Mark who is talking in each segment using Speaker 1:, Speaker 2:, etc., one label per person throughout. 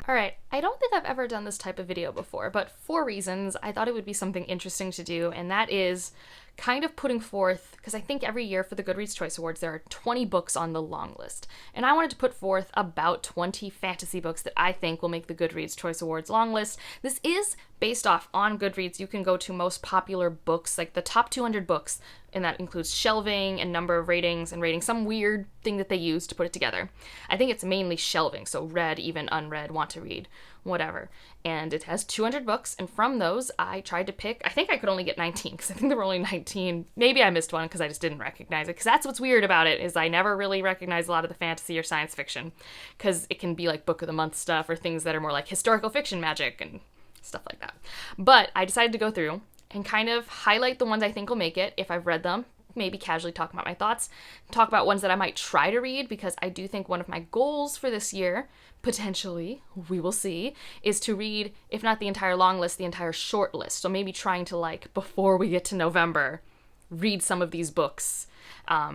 Speaker 1: Alright, I don't think I've ever done this type of video before, but for reasons, I thought it would be something interesting to do, and that is kind of putting forth, because I think every year for the Goodreads Choice Awards there are 20 books on the long list, and I wanted to put forth about 20 fantasy books that I think will make the Goodreads Choice Awards long list. This is based off on Goodreads. You can go to most popular books, like the top 200 books, and that includes shelving and number of ratings and rating some weird thing that they use to put it together. I think it's mainly shelving, so read, even unread, want to read, whatever. And it has 200 books, and from those, I tried to pick, I think I could only get 19, because I think there were only 19. Maybe I missed one because I just didn't recognize it, because that's what's weird about it, is I never really recognize a lot of the fantasy or science fiction, because it can be like book of the month stuff, or things that are more like historical fiction magic, and stuff like that. But I decided to go through and kind of highlight the ones I think will make it, if I've read them, maybe casually talk about my thoughts, talk about ones that I might try to read, because I do think one of my goals for this year, potentially, we will see, is to read, if not the entire long list, the entire short list. So maybe trying to, like, before we get to November, read some of these books.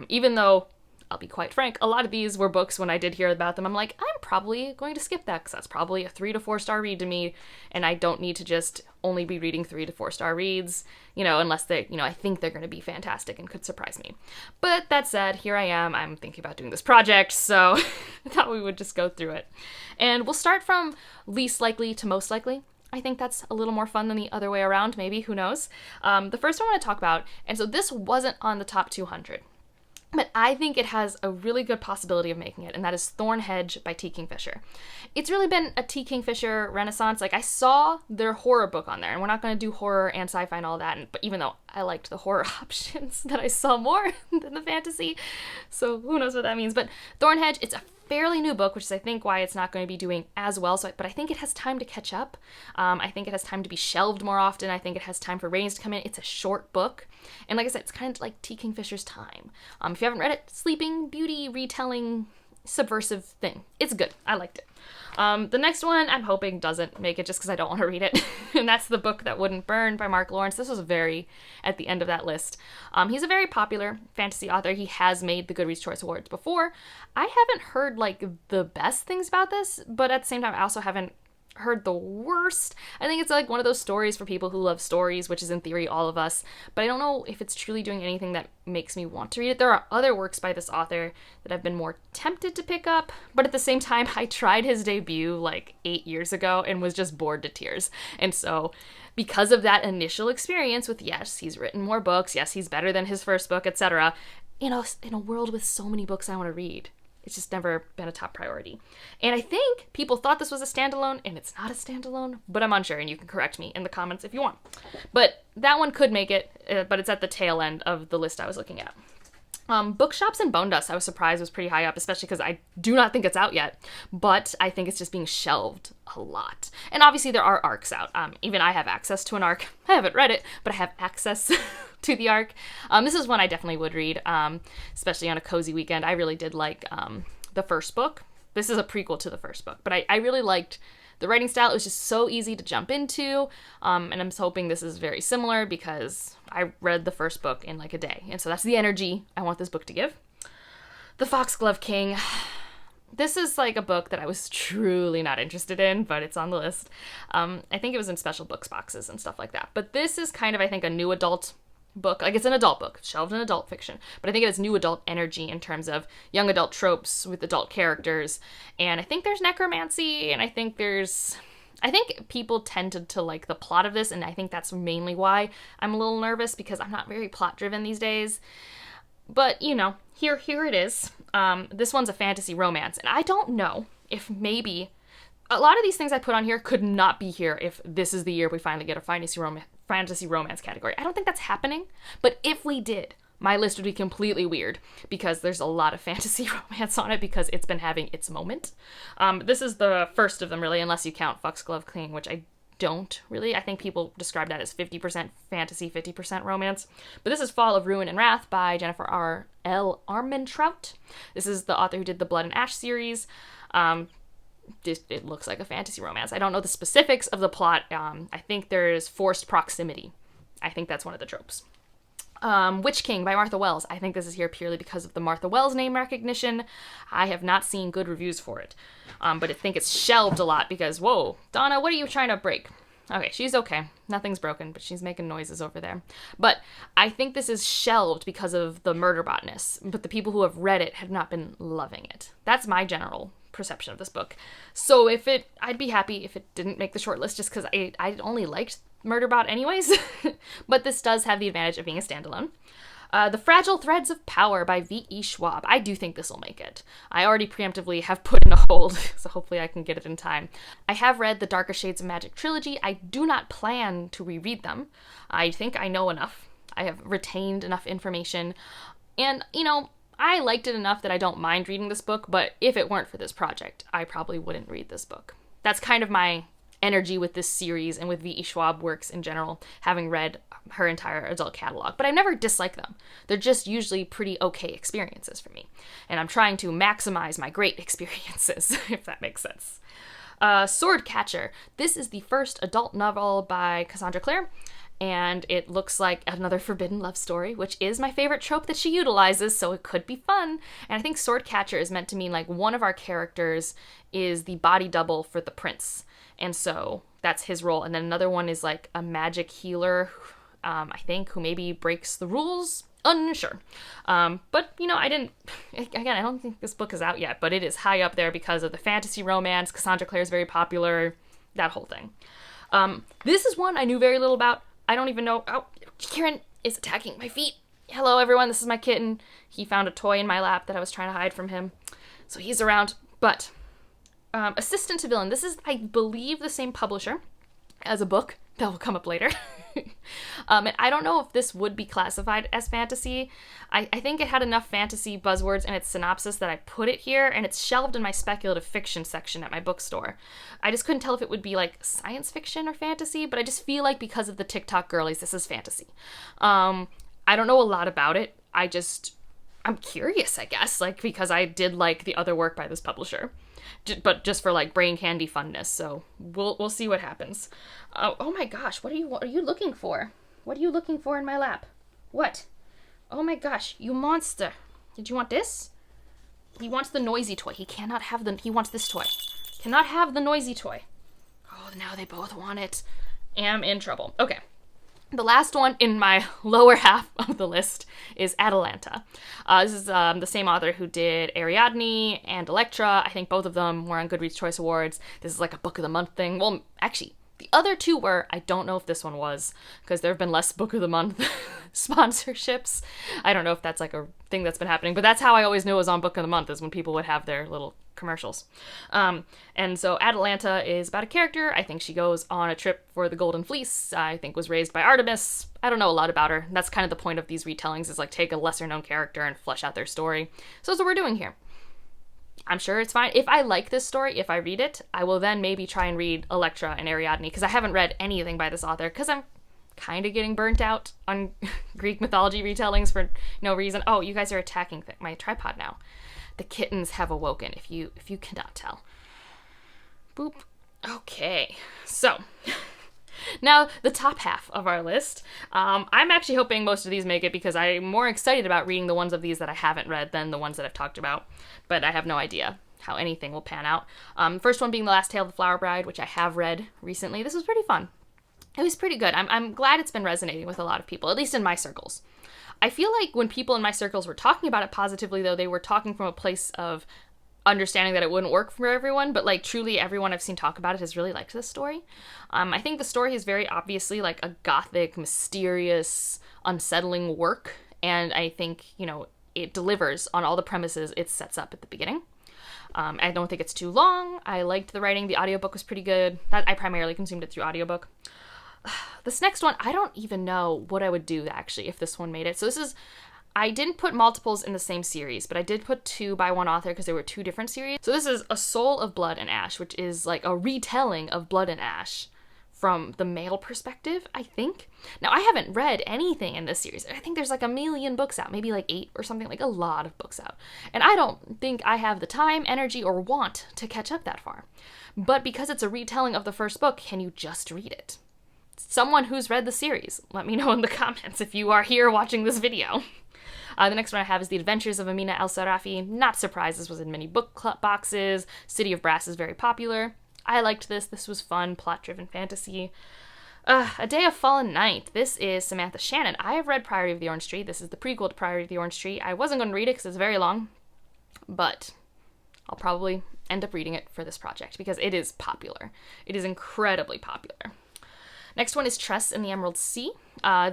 Speaker 1: Even though, I'll be quite frank, a lot of these were books when I did hear about them, I'm like, I'm probably going to skip that, because that's probably a 3 to 4 star read to me, and I don't need to just only be reading 3 to 4 star reads, unless they, I think they're going to be fantastic and could surprise me. But that said, here I am, I'm thinking about doing this project, so I thought we would just go through it. And we'll start from least likely to most likely. I think that's a little more fun than the other way around, maybe, who knows. The first one I want to talk about, and so this wasn't on the top 200, but I think it has a really good possibility of making it, and that is Thornhedge by T. Kingfisher. It's really been a T. Kingfisher renaissance. Like, I saw their horror book on there, and we're not going to do horror and sci-fi and all that, but even though I liked the horror options, that I saw more than the fantasy, so who knows what that means. But Thornhedge, it's a fairly new book, which is I think why it's not going to be doing as well, but I think it has time to catch up. I think it has time to be shelved more often. I think it has time for ratings to come in. It's a short book, and like I said, it's kind of like T. Kingfisher's time. If you haven't read it, sleeping beauty retelling subversive thing. It's good. I liked it. The next one I'm hoping doesn't make it just because I don't want to read it, and that's The Book That Wouldn't Burn by Mark Lawrence. This was very at the end of that list. He's a very popular fantasy author. He has made the Goodreads Choice Awards before. I haven't heard like the best things about this, but at the same time I also haven't heard the worst. I think it's like one of those stories for people who love stories, which is in theory all of us, but I don't know if it's truly doing anything that makes me want to read it. There are other works by this author that I've been more tempted to pick up, but at the same time I tried his debut like 8 years ago and was just bored to tears. And so because of that initial experience with, yes, he's written more books, yes, he's better than his first book, etc., in a world with so many books I want to read, it's just never been a top priority. And I think people thought this was a standalone, and it's not a standalone, but I'm unsure, and you can correct me in the comments if you want. But that one could make it, but it's at the tail end of the list I was looking at. Bookshops and Bone Dust, I was surprised was pretty high up, especially because I do not think it's out yet, but I think it's just being shelved a lot. And obviously there are ARCs out. Even I have access to an ARC. I haven't read it, but I have access to the ARC. This is one I definitely would read, especially on a cozy weekend. I really did like the first book. This is a prequel to the first book, but I really liked the writing style. It was just so easy to jump into, and I'm hoping this is very similar because I read the first book in like a day, and so that's the energy I want this book to give. The Foxglove King. This is like a book that I was truly not interested in, but it's on the list. I think it was in special books boxes and stuff like that. But this is kind of, I think, a new adult book. Like, it's an adult book, shelved in adult fiction, but I think it has new adult energy in terms of young adult tropes with adult characters. And I think there's necromancy, and I think people tended to like the plot of this, and I think that's mainly why I'm a little nervous, because I'm not very plot driven these days. But, here it is. This one's a fantasy romance, and I don't know if maybe a lot of these things I put on here could not be here if this is the year we finally get a fantasy romance category. I don't think that's happening, but if we did, my list would be completely weird, because there's a lot of fantasy romance on it because it's been having its moment. This is the first of them, really, unless you count Foxglove King, which I don't really. I think people describe that as 50% fantasy, 50% romance. But this is Fall of Ruin and Wrath by Jennifer L. Armentrout. This is the author who did the Blood and Ash series. It looks like a fantasy romance. I don't know the specifics of the plot. I think there's forced proximity. I think that's one of the tropes. Witch King by Martha Wells. I think this is here purely because of the Martha Wells name recognition. I have not seen good reviews for it. But I think it's shelved a lot because, whoa, Donna, what are you trying to break? Okay, she's okay. Nothing's broken, but she's making noises over there. But I think this is shelved because of the murderbotness. But the people who have read it have not been loving it. That's my general perception of this book. So I'd be happy if it didn't make the short list just because I only liked Murderbot anyways. But this does have the advantage of being a standalone. The Fragile Threads of Power by V.E. Schwab. I do think this will make it. I already preemptively have put in a hold, so hopefully I can get it in time. I have read the Darker Shades of Magic trilogy. I do not plan to reread them. I think I know enough. I have retained enough information. And, I liked it enough that I don't mind reading this book, but if it weren't for this project, I probably wouldn't read this book. That's kind of my energy with this series and with V.E. Schwab works in general, having read her entire adult catalog. But I've never disliked them. They're just usually pretty okay experiences for me. And I'm trying to maximize my great experiences, if that makes sense. Sword Catcher. This is the first adult novel by Cassandra Clare, and it looks like another forbidden love story, which is my favorite trope that she utilizes, so it could be fun. And I think Sword Catcher is meant to mean like one of our characters is the body double for the prince. And so that's his role. And then another one is like a magic healer, I think, who maybe breaks the rules. Unsure. But, I don't think this book is out yet, but it is high up there because of the fantasy romance. Cassandra Clare is very popular, that whole thing. This is one I knew very little about. I don't even know. Oh, Kieran is attacking my feet. Hello, everyone. This is my kitten. He found a toy in my lap that I was trying to hide from him. So he's around. But Assistant to Villain. This is, I believe, the same publisher as a book that will come up later. And I don't know if this would be classified as fantasy. I think it had enough fantasy buzzwords in its synopsis that I put it here, and it's shelved in my speculative fiction section at my bookstore. I just couldn't tell if it would be like science fiction or fantasy, but I just feel like because of the TikTok girlies, this is fantasy. I don't know a lot about it. I'm curious, I guess, because I did like the other work by this publisher. But just for brain candy funness, so we'll see what happens. Oh my gosh, what are you looking for? What are you looking for in my lap? What? Oh my gosh, you monster! Did you want this? He wants the noisy toy. He wants this toy. Cannot have the noisy toy. Oh, now they both want it. Am in trouble. Okay. The last one in my lower half of the list is Atalanta. This is the same author who did Ariadne and Electra. I think both of them were on Goodreads Choice Awards. This is like a Book of the Month thing. Well, actually, the other two were. I don't know if this one was, because there have been less Book of the Month sponsorships. I don't know if that's like a thing that's been happening, but that's how I always knew it was on Book of the Month, is when people would have their little commercials. And so Atalanta is about a character. I think she goes on a trip for the Golden Fleece. I think was raised by Artemis. I don't know a lot about her. That's kind of the point of these retellings, is take a lesser known character and flesh out their story. So that's what we're doing here. I'm sure it's fine. If I like this story, if I read it, I will then maybe try and read Electra and Ariadne, because I haven't read anything by this author, because I'm kind of getting burnt out on Greek mythology retellings for no reason. Oh, you guys are attacking my tripod now. The kittens have awoken, if you cannot tell. Boop. Okay, so now the top half of our list. I'm actually hoping most of these make it, because I'm more excited about reading the ones of these that I haven't read than the ones that I've talked about, but I have no idea how anything will pan out. First one being The Last Tale of the Flower Bride, which I have read recently. This was pretty fun. It was pretty good. I'm glad it's been resonating with a lot of people, at least in my circles. I feel like when people in my circles were talking about it positively, though, they were talking from a place of understanding that it wouldn't work for everyone, but truly everyone I've seen talk about it has really liked this story. I think the story is very obviously a gothic, mysterious, unsettling work, and I think, it delivers on all the premises it sets up at the beginning. I don't think it's too long. I liked the writing. The audiobook was pretty good. I primarily consumed it through audiobook. This next one, I don't even know what I would do, actually, if this one made it. So I didn't put multiples in the same series, but I did put two by one author because they were two different series. So this is A Soul of Blood and Ash, which is a retelling of Blood and Ash from the male perspective, I think. Now, I haven't read anything in this series. I think there's 1 million books out, maybe 8 or something, a lot of books out. And I don't think I have the time, energy, or want to catch up that far. But because it's a retelling of the first book, can you just read it? someone who's read the series. Let me know in the comments if you are here watching this video. The next one I have is The Adventures of Amina El-Sarafi. Not surprised this was in many book boxes. City of Brass is very popular. I liked this. This was fun, plot-driven fantasy. A Day of Fallen Night. This is Samantha Shannon. I have read Priory of the Orange Tree. This is the prequel to Priory of the Orange Tree. I wasn't going to read it because it's very long, but I'll probably end up reading it for this project because it is popular. It is incredibly popular. Next one is Tress in the Emerald Sea.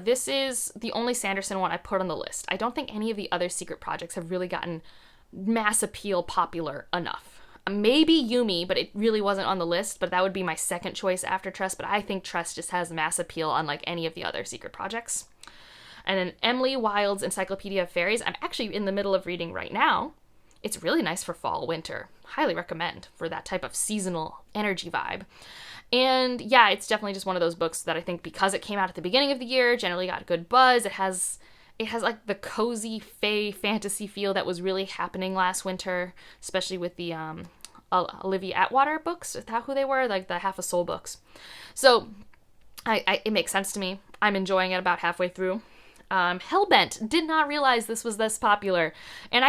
Speaker 1: This is the only Sanderson one I put on the list. I don't think any of the other secret projects have really gotten mass appeal popular enough. Maybe Yumi, but it really wasn't on the list, but that would be my second choice after Tress, but I think Tress just has mass appeal unlike any of the other secret projects. And then Emily Wilde's Encyclopedia of Fairies, I'm actually in the middle of reading right now. It's really nice for fall, winter. Highly recommend for that type of seasonal energy vibe. And yeah, it's definitely just one of those books that I think because it came out at the beginning of the year, generally got a good buzz. It has like the cozy fae fantasy feel that was really happening last winter, especially with the Olivia Atwater books. Is that who they were? Like the Half a Soul books. So it makes sense to me. I'm enjoying it about halfway through. Hellbent, did not realize this was this popular. And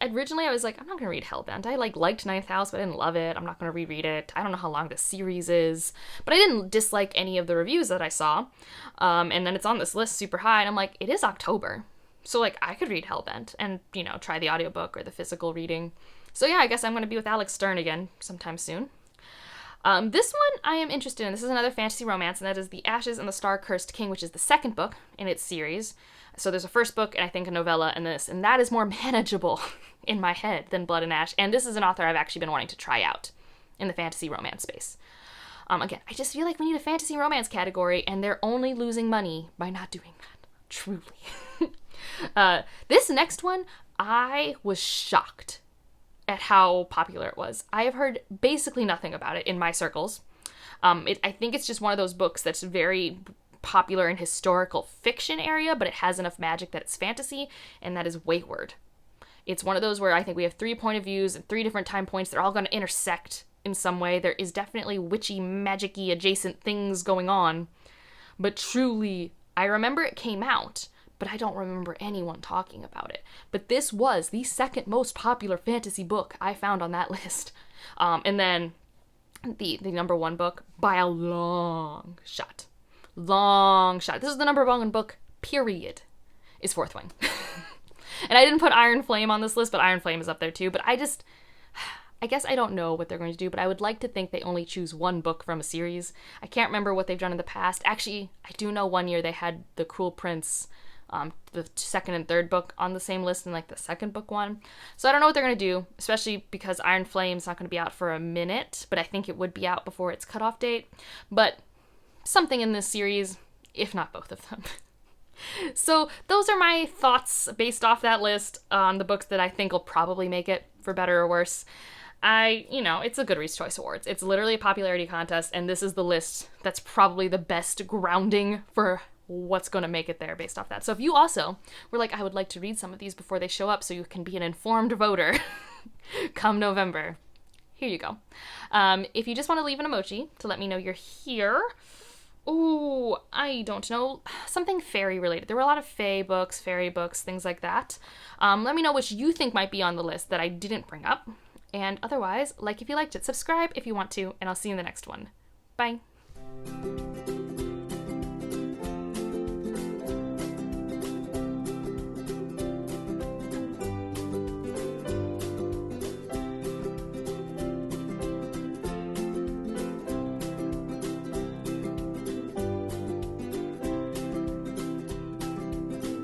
Speaker 1: originally I was like, I'm not going to read Hellbent. I liked Ninth House, but I didn't love it. I'm not going to reread it. I don't know how long the series is, but I didn't dislike any of the reviews that I saw. And then it's on this list super high, and I'm like, it is October. So like I could read Hellbent and, try the audiobook or the physical reading. So yeah, I guess I'm going to be with Alex Stern again sometime soon. This one I am interested in. This is another fantasy romance, and that is The Ashes and the Star-Cursed King, which is the second book in its series. So there's a first book, and I think a novella, and this, and that is more manageable in my head than Blood and Ash. And this is an author I've actually been wanting to try out in the fantasy romance space. Again, I just feel like we need a fantasy romance category, and they're only losing money by not doing that. Truly. This next one, I was shocked at how popular it was. I have heard basically nothing about it in my circles. I think it's just one of those books that's very popular in historical fiction area, but it has enough magic that it's fantasy, and that is Wayward. It's one of those where I think we have 3 point of views and 3 different time points. They're all going to intersect in some way. There is definitely witchy, magic-y adjacent things going on, but truly, I remember it came out, but I don't remember anyone talking about it. But this was the second most popular fantasy book I found on that list. And then the number one book by a long shot. Long shot. This is the number one book, period, is Fourth Wing. And I didn't put Iron Flame on this list, but Iron Flame is up there too. But I guess I don't know what they're going to do, but I would like to think they only choose one book from a series. I can't remember what they've done in the past. Actually, I do know one year they had The Cruel Prince, the second and third book on the same list, and like the second book one. So I don't know what they're going to do, especially because Iron Flame's not going to be out for a minute, but I think it would be out before its cutoff date. But something in this series, if not both of them. So those are my thoughts based off that list on the books that I think will probably make it, for better or worse. It's a Goodreads Choice Awards. It's literally a popularity contest, and this is the list that's probably the best grounding for what's going to make it there based off that. So if you also were like, I would like to read some of these before they show up so you can be an informed voter come November, here you go. If you just want to leave an emoji to let me know you're here. Ooh, I don't know. Something fairy related. There were a lot of fae books, fairy books, things like that. Let me know which you think might be on the list that I didn't bring up. And otherwise, like if you liked it, subscribe if you want to, and I'll see you in the next one. Bye.